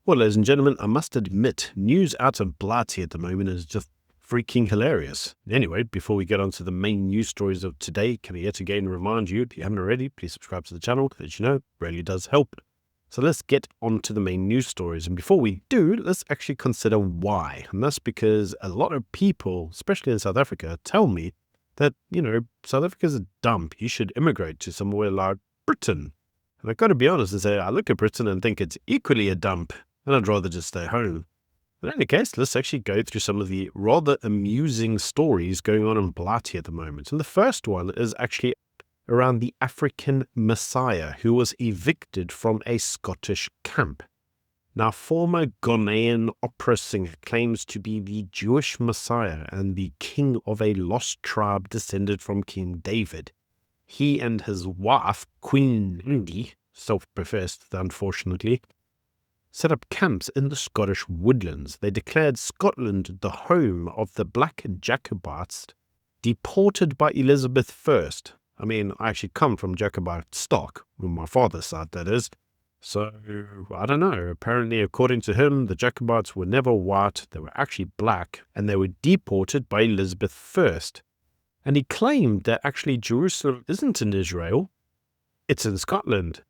Well, ladies and gentlemen, I must admit, news out of Blighty at the moment is just freaking hilarious. Anyway, before we get on to the main news stories of today, can I yet again remind you, if you haven't already, please subscribe to the channel. As you know, it really does help. So let's get on to the main news stories. And before we do, let's actually consider why. And that's because a lot of people, especially in South Africa, tell me that, South Africa's a dump. You should immigrate to somewhere like Britain. And I've got to be honest and say, I look at Britain and think it's equally a dump, and I'd rather just stay home. In any case, let's actually go through some of the rather amusing stories going on in Blighty at the moment. And the first one is actually around the African Messiah who was evicted from a Scottish camp. Now, former Ghanaian opera singer claims to be the Jewish Messiah and the king of a lost tribe descended from King David. He and his wife, Queen Lindy, self-professed unfortunately, set up camps in the Scottish woodlands. They declared Scotland the home of the black Jacobites deported by Elizabeth I. I mean, I actually come from Jacobite stock, on my father's side that is. So, I don't know, apparently according to him, the Jacobites were never white, they were actually black, and they were deported by Elizabeth I. And he claimed that actually Jerusalem isn't in Israel, it's in Scotland.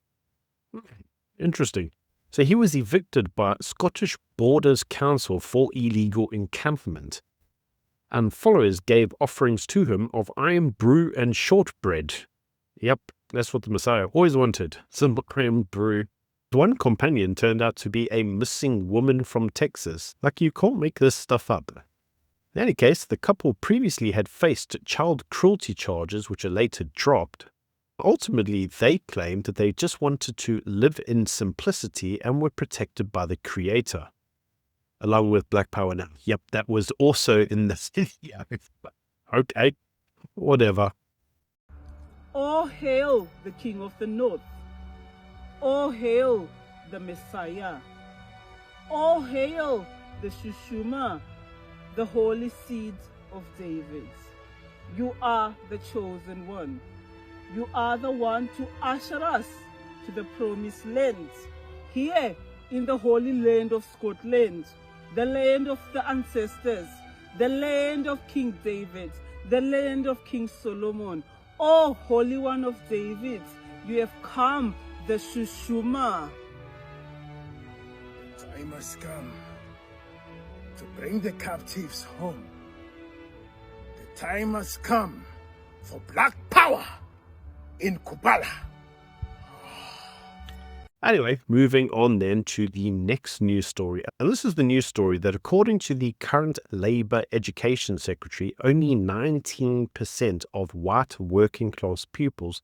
Interesting. So he was evicted by Scottish Borders Council for illegal encampment, and followers gave offerings to him of iron brew and shortbread. Yep, that's what the Messiah always wanted, some iron brew. One companion turned out to be a missing woman from Texas. Like, you can't make this stuff up. In any case, the couple previously had faced child cruelty charges, which are later dropped. Ultimately, they claimed that they just wanted to live in simplicity and were protected by the Creator. Along with Black Power now. Yep, that was also in the video. Okay, whatever. All hail the King of the North. All hail the Messiah. All hail the Shushuma, the holy seed of David. You are the chosen one. You are the one to usher us to the promised land, here in the holy land of Scotland, the land of the ancestors, the land of King David, the land of King Solomon. Oh, Holy One of David, you have come, the Shushuma. The time has come to bring the captives home. The time has come for Black Power in Kubala. Anyway, moving on then to the next news story. And this is the news story that according to the current Labour Education Secretary, only 19% of white working class pupils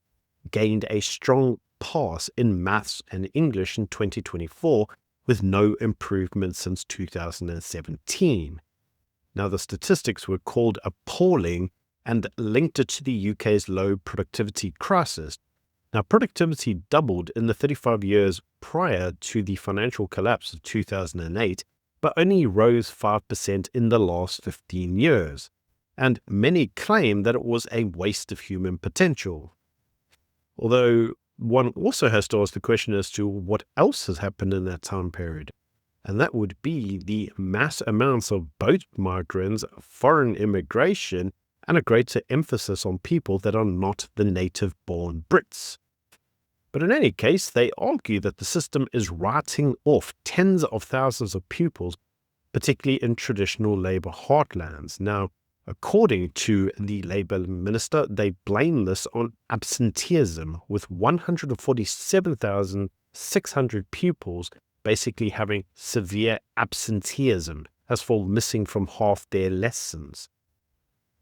gained a strong pass in maths and English in 2024, with no improvement since 2017. Now, the statistics were called appalling and linked it to the UK's low productivity crisis. Now, productivity doubled in the 35 years prior to the financial collapse of 2008, but only rose 5% in the last 15 years. And many claim that it was a waste of human potential. Although one also has to ask the question as to what else has happened in that time period. And that would be the mass amounts of boat migrants, foreign immigration, and a greater emphasis on people that are not the native-born Brits. But in any case, they argue that the system is writing off tens of thousands of pupils, particularly in traditional Labour heartlands. Now, according to the Labour minister, they blame this on absenteeism, with 147,600 pupils basically having severe absenteeism, as for missing from half their lessons.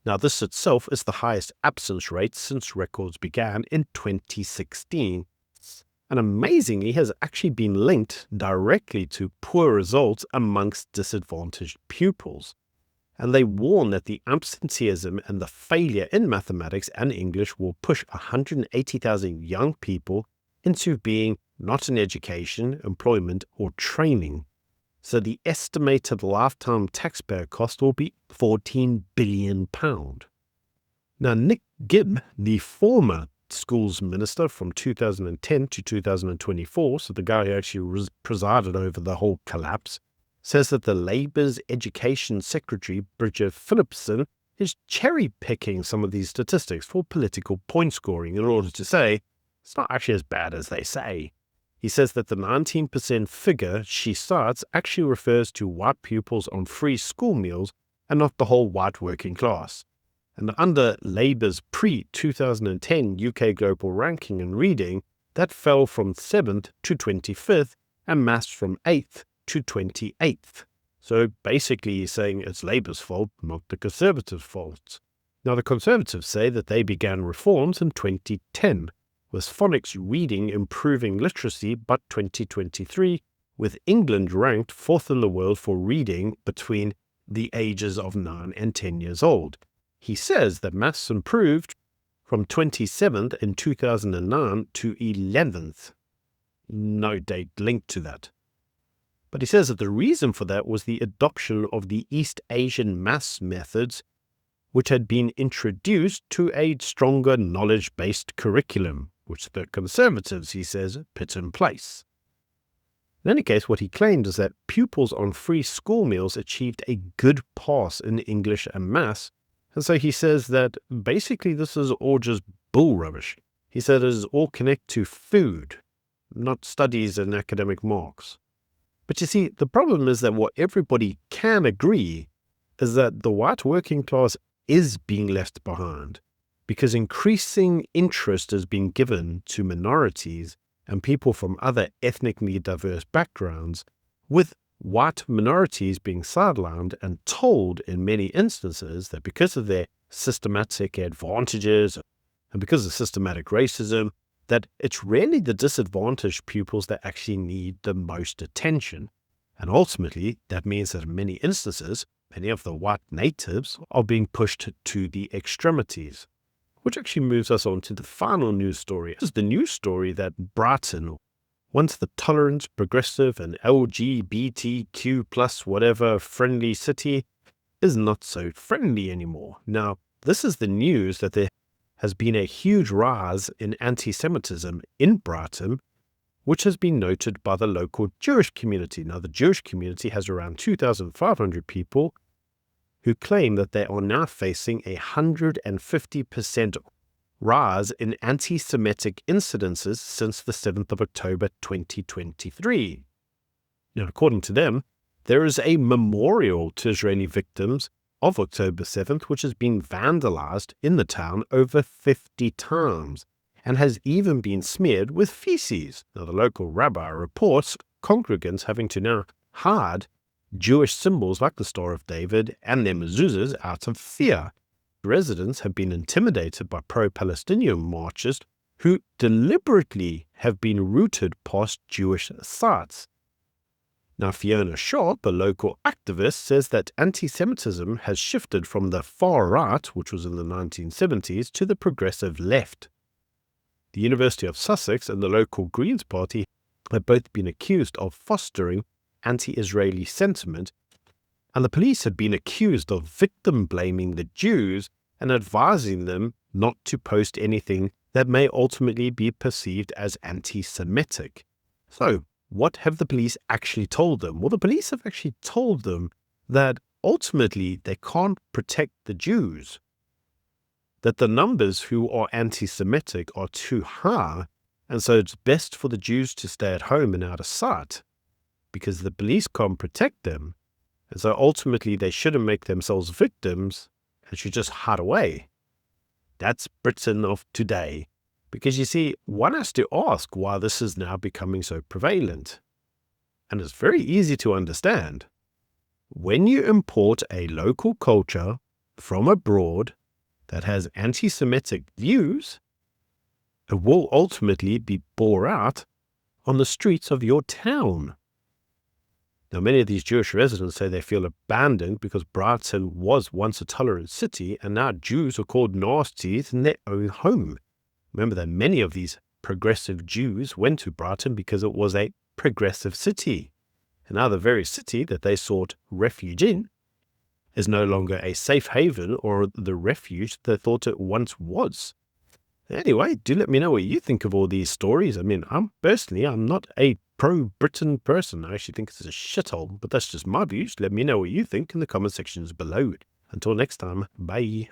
Now, this itself is the highest absence rate since records began in 2016, and amazingly has actually been linked directly to poor results amongst disadvantaged pupils. And they warn that the absenteeism and the failure in mathematics and English will push 180,000 young people into being not in education, employment, or training. So the estimated lifetime taxpayer cost will be £14 billion. Now, Nick Gibb, the former schools minister from 2010 to 2024, so the guy who actually presided over the whole collapse, says that the Labour's Education Secretary, Bridget Phillipson, is cherry-picking some of these statistics for political point scoring in order to say it's not actually as bad as they say. He says that the 19% figure she cites actually refers to white pupils on free school meals and not the whole white working class. And under Labour's pre-2010 UK Global Ranking in reading, that fell from 7th to 25th and maths from 8th to 28th. So basically he's saying it's Labour's fault, not the Conservatives' fault. Now the Conservatives say that they began reforms in 2010, with phonics reading improving literacy, but 2023, with England ranked 4th in the world for reading between the ages of 9 and 10 years old. He says that maths improved from 27th in 2009 to 11th. No date linked to that. But he says that the reason for that was the adoption of the East Asian maths methods, which had been introduced to a stronger knowledge-based curriculum, which the Conservatives, he says, put in place. In any case, what he claimed is that pupils on free school meals achieved a good pass in English and maths, and so he says that basically this is all just bull rubbish. He said it is all connected to food, not studies and academic marks. But you see, the problem is that what everybody can agree is that the white working class is being left behind, because increasing interest is being given to minorities and people from other ethnically diverse backgrounds, with white minorities being sidelined and told in many instances that because of their systematic advantages and because of systematic racism, that it's really the disadvantaged pupils that actually need the most attention. And ultimately, that means that in many instances, many of the white natives are being pushed to the extremities. Which actually moves us on to the final news story. This is the news story that Brighton, once the tolerant, progressive, and LGBTQ plus whatever friendly city, is not so friendly anymore. Now, this is the news that there has been a huge rise in anti-Semitism in Brighton, which has been noted by the local Jewish community. Now, the Jewish community has around 2,500 people who claim that they are now facing a 150% rise in anti-Semitic incidences since the 7th of October 2023. Now, according to them, there is a memorial to Israeli victims of October 7th, which has been vandalized in the town over 50 times and has even been smeared with feces. Now, the local rabbi reports congregants having to now hide Jewish symbols like the Star of David and their mezuzahs out of fear. Residents have been intimidated by pro-Palestinian marchers who deliberately have been routed past Jewish sites. Now, Fiona Sharp, a local activist, says that anti-Semitism has shifted from the far right, which was in the 1970s, to the progressive left. The University of Sussex and the local Greens Party have both been accused of fostering anti-Israeli sentiment, and the police have been accused of victim-blaming the Jews and advising them not to post anything that may ultimately be perceived as anti-Semitic. So, what have the police actually told them? Well, the police have actually told them that ultimately they can't protect the Jews, that the numbers who are anti-Semitic are too high, and so it's best for the Jews to stay at home and out of sight, because the police can't protect them, and so ultimately they shouldn't make themselves victims and should just hide away. That's Britain of today. Because you see, one has to ask why this is now becoming so prevalent. And it's very easy to understand. When you import a local culture from abroad that has anti-Semitic views, it will ultimately be bore out on the streets of your town. Now, many of these Jewish residents say they feel abandoned because Brighton was once a tolerant city, and now Jews are called nasties in their own home. Remember that many of these progressive Jews went to Brighton because it was a progressive city. And now the very city that they sought refuge in is no longer a safe haven or the refuge they thought it once was. Anyway, do let me know what you think of all these stories. I mean, I'm not a pro-Britain person. I actually think it's a shithole, but that's just my views. Let me know what you think in the comment sections below. Until next time, bye.